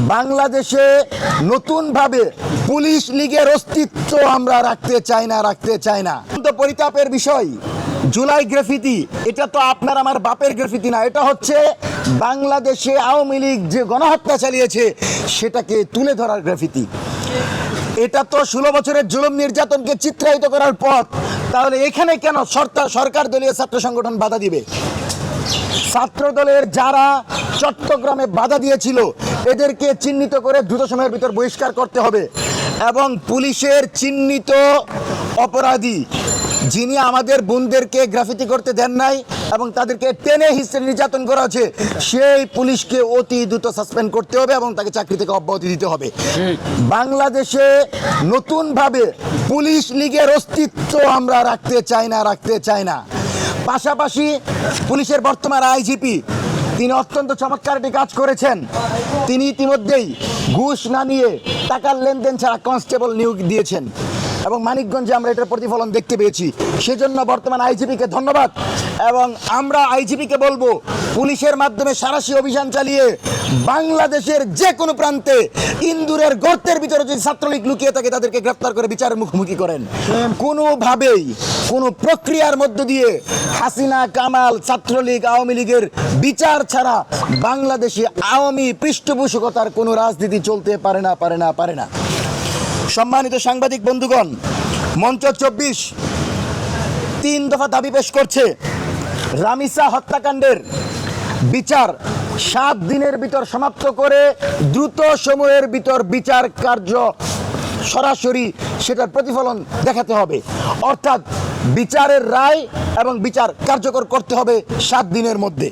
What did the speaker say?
বাংলাদেশে নতুনভাবে পুলিশ লীগের অস্তিত্ব আমরা রাখতে চাই না। তো পরিতাপের বিষয়, জুলাই গ্রাফিতি এটা তো আপনার আমার বাপের গ্রাফিতি না, এটা হচ্ছে বাংলাদেশে আওয়ামী লীগ যে গণহত্যা চালিয়েছে সেটাকে তুলে ধরার গ্রাফিতি। এটা তো 16 বছরের জুলুম নির্যাতনকে চিত্রায়িত করার পথ। তাহলে এখানে কেন সরকার দলীয় ছাত্র সংগঠন বাধা দিবে? ছাত্র দলের যারা চট্টগ্রামে বাধা দিয়েছিল এদেরকে চিহ্নিত করে দ্রুত সময়ের ভিতর বহিষ্কার করতে হবে এবং পুলিশের চিহ্নিত অপরাধী যিনি আমাদের বোনদেরকে গ্রাফিতি করতে দেন নাই এবং তাদেরকে টেনে হিস্ট্রি নির্যাতন করা হচ্ছে সেই পুলিশকে অতি দ্রুত সাসপেন্ড করতে হবে এবং তাকে চাকরি থেকে অব্যাহতি দিতে হবে। বাংলাদেশে নতুনভাবে পুলিশ লীগের অস্তিত্ব আমরা রাখতে চাই না। পাশাপাশি পুলিশের বর্তমান আইজিপি তিনি অত্যন্ত চমৎকার একটি কাজ করেছেন। তিনি ইতিমধ্যেই ঘুষ না নিয়ে টাকার লেনদেন ছাড়া কনস্টেবল নিয়োগ দিয়েছেন এবং মানিকগঞ্জে আমরা এটার প্রতিফলন দেখতে পেয়েছি। সেজন্য বর্তমান আইজিপিকে ধন্যবাদ এবং আমরা আইজিপিকে বলবো পুলিশের মাধ্যমে সাঁড়াশি অভিযান চালিয়ে বাংলাদেশের যে কোনো প্রান্তে ইন্দুরের গর্তের ভিতরে যদি ছাত্রলীগ লুকিয়ে থাকে তাদেরকে গ্রেফতার করে বিচারের মুখোমুখি করেন। কোনোভাবেই কোনো প্রক্রিয়ার মধ্য দিয়ে হাসিনা, কামাল, ছাত্রলীগ, আওয়ামী লীগের বিচার ছাড়া বাংলাদেশে আওয়ামী পৃষ্ঠপোষকতার কোনো রাজনীতি চলতে পারে না। সম্মানিত সাংবাদিক বন্ধুগণ, মঞ্চ 24 3 দফা দাবি পেশ করছে। রামিসা হত্যাকাণ্ডের বিচার 7 দিনের ভিতর সমাপ্ত করে দ্রুত সময়ের ভিতর বিচার কার্য সরাসরি সেটার প্রতিফলন দেখাতে হবে, অর্থাৎ বিচারের রায় এবং বিচার কার্যকর করতে হবে 7 দিনের মধ্যে।